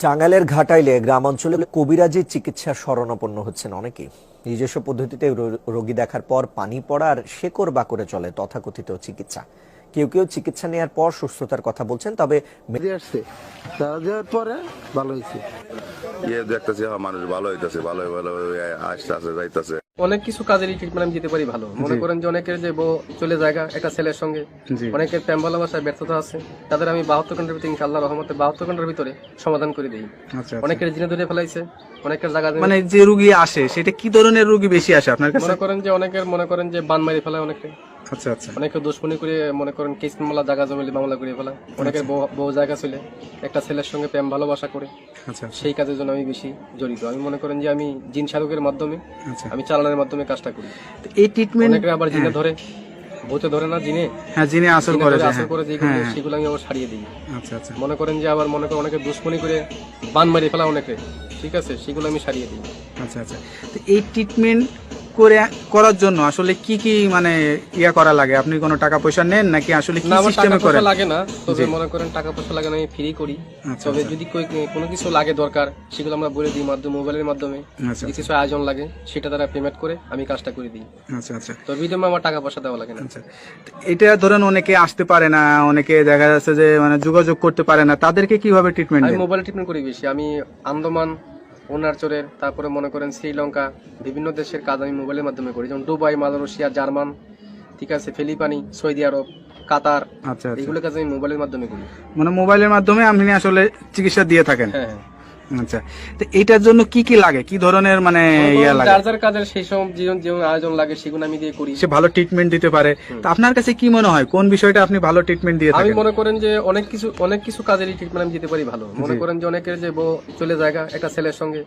টাঙ্গাইলের ঘাটাইলে গ্রামাঞ্চলে কবিরাজি চিকিৎসা শরণাপন্ন হচ্ছেন অনেকেই। নিজস্ব পদ্ধতিতে রোগী দেখার পর পানি পড়া আর শেকড় বাকড়ে চলে তথাকথিত চিকিৎসা। কেউ কেউ চিকিৎসা নেওয়ার পর সুস্থতার কথা বলছেন, তবে আসছে তারা দেওয়ার পরে ভালো হয়েছে। দেখতেছি মানুষ ভালো হইতেছে, ভালো ভালো আসতেছে যাইতেছে। অনেক কিছু কাজেরই ট্রিটমেন্ট আমি দিতে পারি ভালো। মনে করেন যে অনেকের যে বউ চলে জায়গা একটা ছেলের সঙ্গে, অনেকের প্রেম ভালোবাসায় ব্যর্থতা আছে, তাদের আমি 72 ঘন্টার ভিতরে ইনশাআল্লাহ রহমতে 72 ঘন্টার ভিতরে সমাধান করে দিই। অনেকের জিনে ধরে ফেলাইছে, অনেকের জায়গা মানে যে রোগী আসে সেটা কি ধরনের রোগী বেশি আসে আপনার কাছে? মনে করেন যে বান মারি ফেলায় অনেকে। আচ্ছা আচ্ছা। অনেকে দুশ্মনী করে মনে করেন কেস মামলা জায়গা জমিলে মামলা করে ফেলায়। অনেকের বউ জায়গা চলে একটা ছেলের সঙ্গে প্রেম ভালোবাসা করে। আচ্ছা। সেই কাজের জন্য আমি বেশি জড়িত। আমি মনে করেন যে আমি জিন সাধকের মাধ্যমে, আমি চালানোর মাধ্যমে কাজটা করি। এই ট্রিটমেন্ট অনেকে আবার জিনে ধরে, ভূতে ধরে না জিনে, হ্যাঁ জিনে আসর করে সেগুলো আমি আবার ছাড়িয়ে দিই। আচ্ছা আচ্ছা। মনে করেন যে আবার মনে করেন অনেকে দুশ্মনী করে বান মারি ফেলা অনেকে, ঠিক আছে, সেগুলো আমি ছাড়িয়ে দিই। আচ্ছা আচ্ছা। তো এই ট্রিটমেন্ট করার জন্য আসলে কি কি মানে করা লাগে? আপনি কোনো টাকা পয়সা নেন নাকি আসলে কি সিস্টেমে করেন? লাগে না, তবে মনে করেন টাকা পয়সা লাগে না, আমি ফ্রি করি। তবে যদি কোনো কিছু লাগে দরকার সেগুলো আমরা বলে দিই মোবাইলের মাধ্যমে। যদি কিছু আয়োজন লাগে সেটা তারা পেমেন্ট করে আমি কাজটা করে দিই। আচ্ছা আচ্ছা। তো বিনিময়ে আমার টাকা পয়সা দেওয়া লাগে না। আচ্ছা। এটা ধরেন অনেকে আসতে পারে না, অনেকে দেখা যাচ্ছে যে মানে যোগাযোগ করতে পারে না, তাদেরকে কিভাবে ট্রিটমেন্ট দেন? আমি মোবাইলে ট্রিটমেন্ট করি বেশি। আমি আন্দামান, অরুণাচলের, তারপরে মনে করেন শ্রীলঙ্কা, বিভিন্ন দেশের কাজ আমি মোবাইলের মাধ্যমে করি, যেমন দুবাই, মালয়েশিয়া, জার্মান, ঠিক আছে, ফিলিপাইনি, সৌদি আরব, কাতার। আচ্ছা। এগুলো কাজ আমি মোবাইলের মাধ্যমে করি। মানে মোবাইলের মাধ্যমে আপনি আসলে চিকিৎসা দিয়ে থাকেন? হ্যাঁ। আচ্ছা। তো এটার জন্য কি কি লাগে, কি ধরনের মানে লাগে? যার কাজের সেই সব জীবন আয়োজন লাগে সেগুলো আমি দিয়ে করি। সে ভালো ট্রিটমেন্ট দিতে পারে। তো আপনার কাছে কি মনে হয় কোন বিষয়টা আপনি ভালো ট্রিটমেন্ট দিয়ে থাকেন? আমি মনে করেন যে অনেক কিছু কাজেরই ট্রিটমেন্ট আমি দিতে পারি ভালো। মনে করেন যে অনেকের যে বউ চলে জায়গা একটা ছেলের সঙ্গে,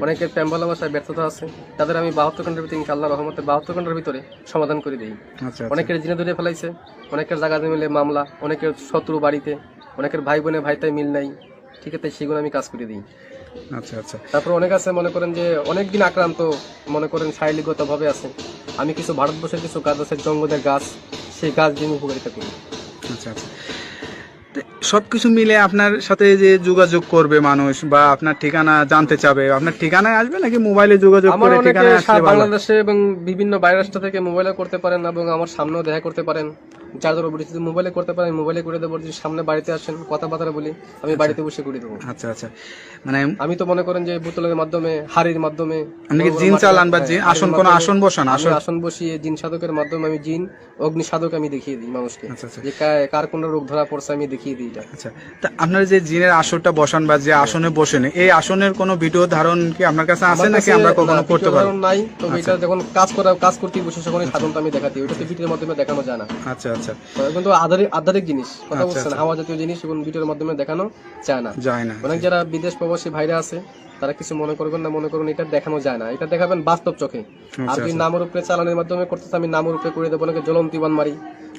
অনেকের প্রেম ভালোবাসায় ব্যর্থতা আছে, তাদের আমি 72 ঘন্টার ভিতরে ইনশাআল্লাহ রহমতে 72 ঘন্টার ভিতরে সমাধান করে দিই। অনেকের জিনে ধরে ফেলাইছে, অনেকের জায়গা জমিলে মামলা, অনেকের শত্রু বাড়িতে, অনেকের ভাই বোনে ভাইতাই মিল নাই, ঠিক আছে, সেগুলো আমি কাজ করে দিই। আচ্ছা আচ্ছা। তারপর অনেক আছে মনে করেন যে অনেকদিন আক্রান্ত, মনে করেন শারীরিকগত ভাবে আছে, আমি কিছু ভারতবর্ষের কিছু গাছ আছে, জঙ্গলের গাছ, সেই গাছ দিয়ে উপকারিতা করি। আচ্ছা আচ্ছা। সবকিছু মিলে আপনার সাথে যে যোগাযোগ করবে মানুষ বা আপনার ঠিকানা জানতে চাবে, আপনার ঠিকানায় আসবে নাকি মোবাইলে যোগাযোগ করে ঠিকানায় আসলে? বাংলাদেশে এবং বিভিন্ন বাইরের রাষ্ট্র থেকে মোবাইলে করতে পারেন এবং আমার সামনেও দেখা করতে পারেন। যার ধরো যদি মোবাইলে করতে পারেন মোবাইলে করে দেবো, যদি সামনে বাড়িতে আসেন কথাবার্তা বলি আমি বাড়িতে বসে করে দেবো। আচ্ছা আচ্ছা। মানে আমি তো মনে করেন যে বোতলের মাধ্যমে, হাড়ির মাধ্যমে জিন চালান বা আসন কোন আসন বসান? আসন বসিয়ে জিন সাধকের মাধ্যমে আমি জিন অগ্নি সাধক আমি দেখিয়ে দিই মানুষকে, যে কার কোন রোগ ধরা পড়ছে আমি দেখিয়ে দিই। আচ্ছা। তা আপনার যে জিনের আসরটা বসান বা যে আসনে বসেন, এই আসনের কোনো ভিডিও ধারণ কি আপনার কাছে আছে নাকি আমরা কখনো করতে পারবো? নাই, তবে এটা যখন কাজ করতে বসে তখনই সাধনটা আমি দেখাতে, ওটা তো ভিডিওর মাধ্যমে দেখানো যায় না। আচ্ছা আচ্ছা। কিন্তু আধ্যাত্মিক জিনিস, কথা বলছেন, হাওয়া জাতীয় জিনিস এবং ভিডিওর মাধ্যমে দেখানো যায় না। অনেক যারা বিদেশ প্রবাসী ভাইরা আছে তারা কিছু মনে করবেন না, মনে করুন এটা দেখানো যায় না, এটা দেখাবেন বাস্তব চোখে। আর যদি নামের উপরে চালানোর মাধ্যমে করতেছে আমি নামের উপরে করে দেবো, অনেকে জ্বলন্তি বান মারি,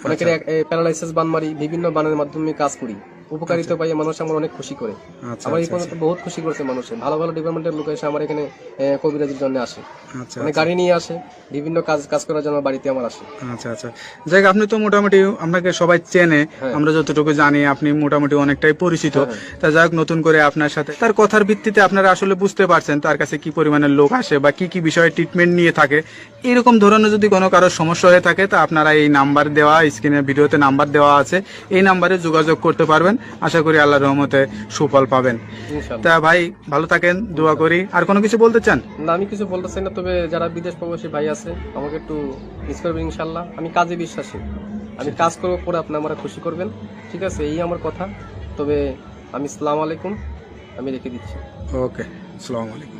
অনেকের প্যারালাইসিস বান মারি, বিভিন্ন বানের মাধ্যমে কাজ করি, উপকারিতা পাই, মানুষ আমার অনেক খুশি করে। আমার এই পর্যন্ত বহুত খুশি করছে মানুষে, ভালো ভালো ডিপার্টমেন্টের লোক এসে আমার এখানে কবিরাজির জন্য আসে, মানে গাড়ি নিয়ে আসে, বিভিন্ন কাজ করার জন্য বাড়িতে আমার আসে। আচ্ছা আচ্ছা। যাই আপনি তো মোটামুটি আপনাকে সবাই চেনে, আমরা যতটুকু জানি আপনি মোটামুটি অনেকটাই পরিচিত। তা যাই হোক, নতুন করে আপনার সাথে তার কথার ভিত্তিতে আপনারা আসলে বুঝতে পারছেন তার কাছে কি পরিমাণের লোক আসে বা কি কি বিষয়ে ট্রিটমেন্ট নিয়ে থাকে। এরকম ধরনের যদি কোনো কারোর সমস্যা হয়ে থাকে তা আপনারা এই নাম্বার দেওয়া, স্ক্রিনের ভিডিওতে নাম্বার দেওয়া আছে, এই নাম্বারে যোগাযোগ করতে পারবেন। আশা করি আল্লাহর রহমতে সুফল পাবেন। তা ভাই ভালো থাকেন, দোয়া করি। আর কোনো কিছু বলতে চান? না, আমি কিছু বলতে চাই না, তবে যারা বিদেশ প্রবাসী ভাই আছে আমাকে একটু মিস করবেন ইনশাল্লাহ। আমি কাজে বিশ্বাসী, আমি কাজ করবো, পরে আপনি আমার খুশি করবেন, ঠিক আছে, এই আমার কথা। তবে আমি আসসালামু আলাইকুম আমি রেখে দিচ্ছি। ওকে, আসসালামু আলাইকুম।